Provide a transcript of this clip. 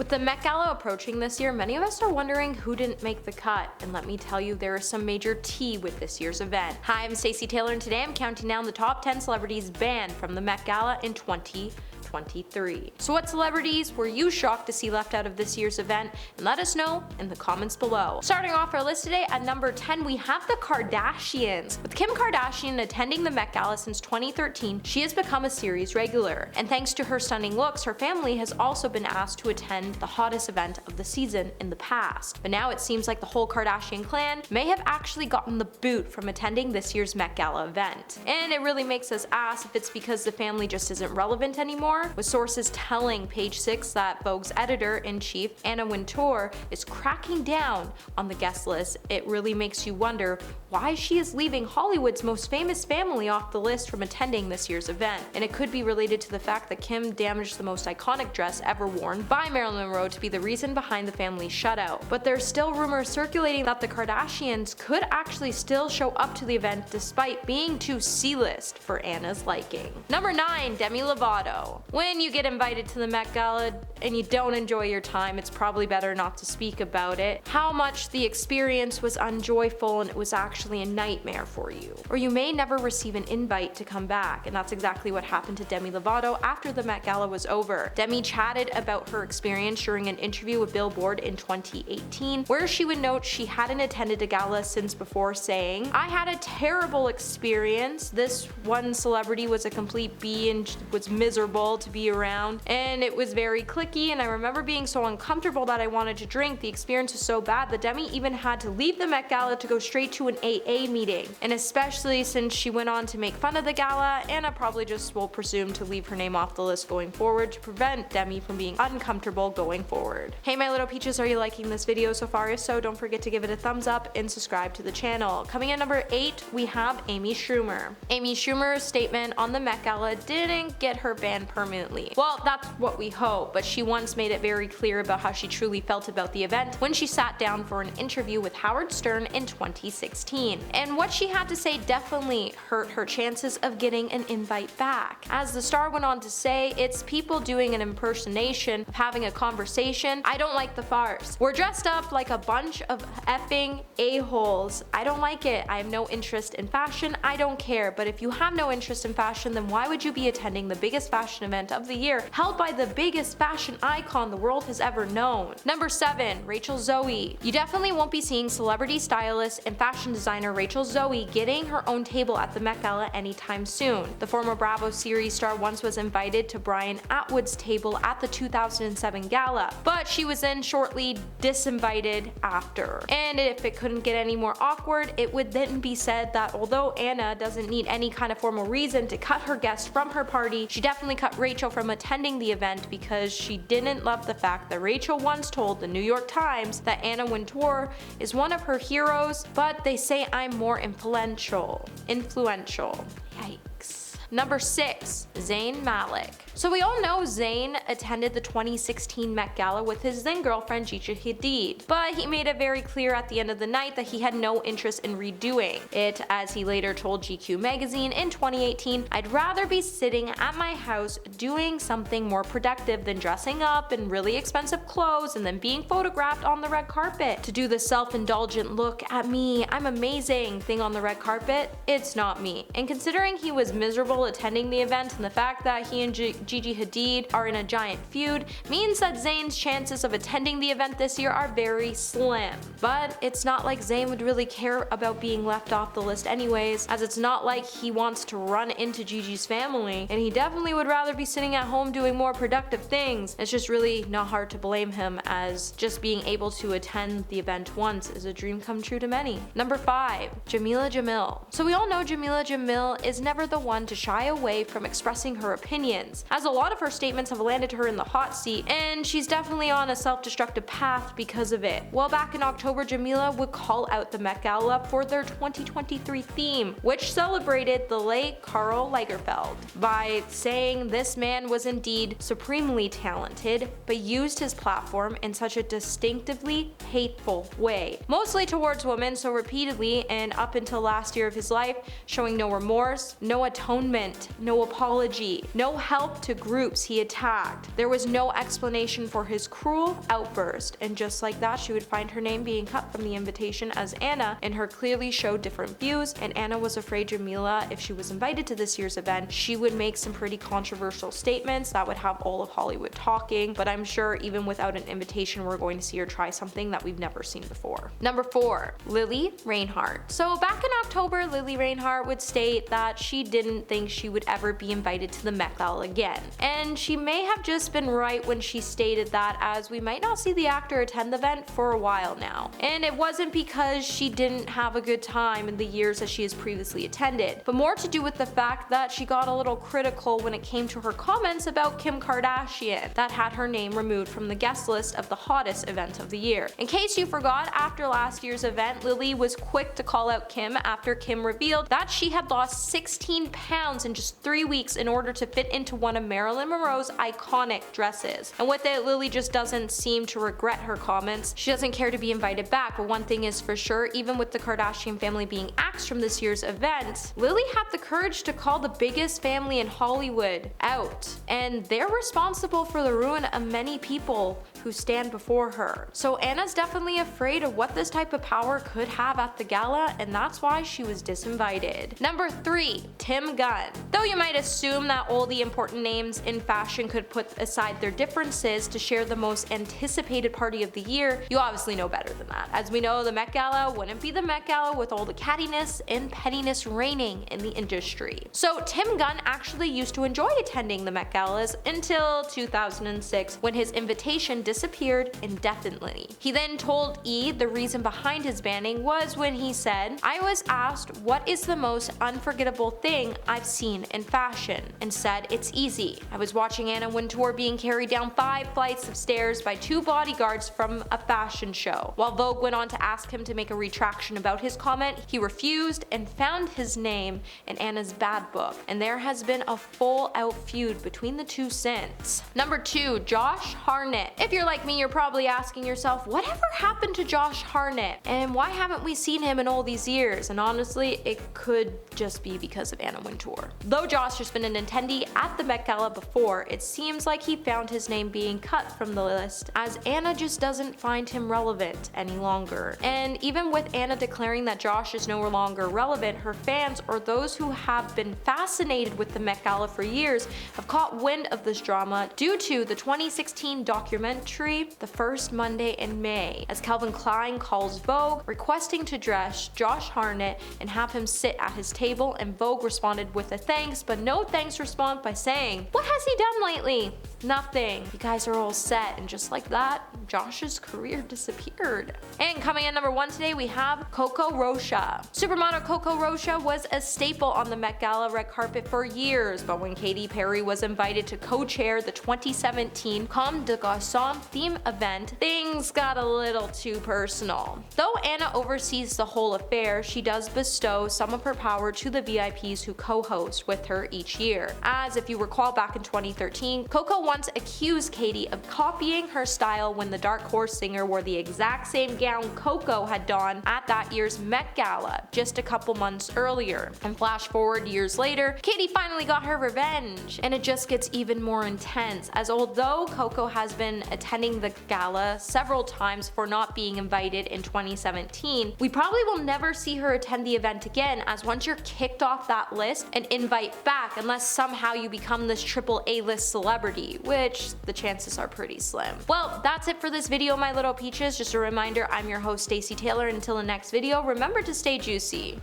With the Met Gala approaching this year, many of us are wondering who didn't make the cut, and let me tell you, there is some major tea with this year's event. Hi, I'm Stacey Taylor, and today I'm counting down the top 10 celebrities banned from the Met Gala in 2023. So what celebrities were you shocked to see left out of this year's event? And let us know in the comments below. Starting off our list today at number 10, we have the Kardashians. With Kim Kardashian attending the Met Gala since 2013, she has become a series regular. And thanks to her stunning looks, her family has also been asked to attend the hottest event of the season in the past. But now it seems like the whole Kardashian clan may have actually gotten the boot from attending this year's Met Gala event. And it really makes us ask if it's because the family just isn't relevant anymore, with sources telling Page 6 that Vogue's editor-in-chief, Anna Wintour, is cracking down on the guest list. It really makes you wonder why she is leaving Hollywood's most famous family off the list from attending this year's event. And it could be related to the fact that Kim damaged the most iconic dress ever worn by Marilyn Monroe to be the reason behind the family's shutout. But there's still rumors circulating that the Kardashians could actually still show up to the event despite being too C-list for Anna's liking. Number 9, Demi Lovato. When you get invited to the Met Gala and you don't enjoy your time, it's probably better not to speak about it. How much the experience was unjoyful and it was actually a nightmare for you. Or you may never receive an invite to come back, and that's exactly what happened to Demi Lovato after the Met Gala was over. Demi chatted about her experience during an interview with Billboard in 2018, where she would note she hadn't attended a gala since before, saying, "I had a terrible experience. This one celebrity was a complete B and was miserable to be around, and it was very cliquey, and I remember being so uncomfortable that I wanted to drink. The experience was so bad that Demi even had to leave the Met Gala to go straight to an AA meeting." And especially since she went on to make fun of the gala, Anna probably just will presume to leave her name off the list going forward to prevent Demi from being uncomfortable going forward. Hey my little peaches, are you liking this video so far? If so, don't forget to give it a thumbs up and subscribe to the channel. Coming in number 8, we have Amy Schumer. Amy Schumer's statement on the Met Gala didn't get her banned permanently. Well, that's what we hope, but she once made it very clear about how she truly felt about the event when she sat down for an interview with Howard Stern in 2016. And what she had to say definitely hurt her chances of getting an invite back. As the star went on to say, "It's people doing an impersonation of having a conversation. I don't like the farce. We're dressed up like a bunch of effing a-holes. I don't like it. I have no interest in fashion. I don't care. But if you have no interest in fashion, then why would you be attending the biggest fashion event of the year, held by the biggest fashion icon the world has ever known?" Number 7, Rachel Zoe. You definitely won't be seeing celebrity stylist and fashion designer Rachel Zoe getting her own table at the Met Gala anytime soon. The former Bravo series star once was invited to Brian Atwood's table at the 2007 gala, but she was then shortly disinvited after. And if it couldn't get any more awkward, it would then be said that although Anna doesn't need any kind of formal reason to cut her guest from her party, she definitely cut Rachel from attending the event because she didn't love the fact that Rachel once told the New York Times that Anna Wintour is one of her heroes, but they say I'm more influential. Yikes. Number 6, Zayn Malik. So we all know Zayn attended the 2016 Met Gala with his then girlfriend Gigi Hadid, but he made it very clear at the end of the night that he had no interest in redoing it, as he later told GQ magazine in 2018, "I'd rather be sitting at my house doing something more productive than dressing up in really expensive clothes and then being photographed on the red carpet. To do the self-indulgent look at me, I'm amazing thing on the red carpet, it's not me." And considering he was miserable attending the event and the fact that he and Gigi Hadid are in a giant feud, means that Zayn's chances of attending the event this year are very slim. But it's not like Zayn would really care about being left off the list anyways, as it's not like he wants to run into Gigi's family, and he definitely would rather be sitting at home doing more productive things. It's just really not hard to blame him, as just being able to attend the event once is a dream come true to many. Number 5, Jameel Jamil. So we all know Jameel Jamil is never the one to shy away from expressing her opinions, as a lot of her statements have landed her in the hot seat, and she's definitely on a self-destructive path because of it. Well, back in October, Jamila would call out the Met Gala for their 2023 theme, which celebrated the late Karl Lagerfeld, by saying this man was indeed supremely talented, but used his platform in such a distinctively hateful way, mostly towards women, so repeatedly and up until last year of his life, showing no remorse, no atonement, moment, no apology, no help to groups he attacked. There was no explanation for his cruel outburst, and just like that, she would find her name being cut from the invitation as Anna, and her clearly showed different views, and Anna was afraid Jamila, if she was invited to this year's event, she would make some pretty controversial statements that would have all of Hollywood talking, but I'm sure even without an invitation, we're going to see her try something that we've never seen before. Number 4, Lili Reinhart. So back in October, Lili Reinhart would state that she didn't think she would ever be invited to the Met Gala again. And she may have just been right when she stated that, as we might not see the actor attend the event for a while now. And it wasn't because she didn't have a good time in the years that she has previously attended, but more to do with the fact that she got a little critical when it came to her comments about Kim Kardashian that had her name removed from the guest list of the hottest event of the year. In case you forgot, after last year's event, Lili was quick to call out Kim after Kim revealed that she had lost 16 pounds in just 3 weeks in order to fit into one of Marilyn Monroe's iconic dresses. And with it, Lili just doesn't seem to regret her comments. She doesn't care to be invited back, but one thing is for sure, even with the Kardashian family being axed from this year's event, Lili had the courage to call the biggest family in Hollywood out, and they're responsible for the ruin of many people who stand before her. So Anna's definitely afraid of what this type of power could have at the gala, and that's why she was disinvited. Number 3, Tim Gunn. Though you might assume that all the important names in fashion could put aside their differences to share the most anticipated party of the year, you obviously know better than that. As we know, the Met Gala wouldn't be the Met Gala with all the cattiness and pettiness reigning in the industry. So Tim Gunn actually used to enjoy attending the Met Galas until 2006, when his invitation disappeared indefinitely. He then told E! the reason behind his banning was when he said, "I was asked what is the most unforgettable thing I've seen in fashion, and said it's easy. I was watching Anna Wintour being carried down 5 flights of stairs by 2 bodyguards from a fashion show." While Vogue went on to ask him to make a retraction about his comment, he refused and found his name in Anna's bad book, and there has been a full-out feud between the two since. Number 2, Josh Hartnett. If you're like me, you're probably asking yourself, whatever happened to Josh Hartnett, and why haven't we seen him in all these years? And honestly, it could just be because of Anna Wintour. Though Josh has been an attendee at the Met Gala before, it seems like he found his name being cut from the list, as Anna just doesn't find him relevant any longer. And even with Anna declaring that Josh is no longer relevant, her fans, or those who have been fascinated with the Met Gala for years, have caught wind of this drama due to the 2016 documentary The First Monday in May, as Calvin Klein calls Vogue, requesting to dress Josh Hartnett and have him sit at his table, and Vogue responded with a thanks but no thanks response by saying, "What has he done lately?" Nothing. You guys are all set, and just like that, Josh's career disappeared. And coming in number 1 today, we have Coco Rocha. Supermodel Coco Rocha was a staple on the Met Gala red carpet for years, but when Katy Perry was invited to co-chair the 2017 Comme des Garçons theme event, things got a little too personal. Though Anna oversees the whole affair, she does bestow some of her power to the VIPs who co-host with her each year. As if you recall, back in 2013, Coco once accused Katy of copying her style when the Dark Horse singer wore the exact same gown Coco had donned at that year's Met Gala just a couple months earlier. And flash forward years later, Katy finally got her revenge, and it just gets even more intense, as although Coco has been attending the gala several times for not being invited in 2017, we probably will never see her attend the event again, as once you're kicked off that list, an invite back, unless somehow you become this triple A-list celebrity, which the chances are pretty slim. Well, that's it for this video, my little peaches. Just a reminder, I'm your host Stacey Taylor, and until the next video, remember to stay juicy.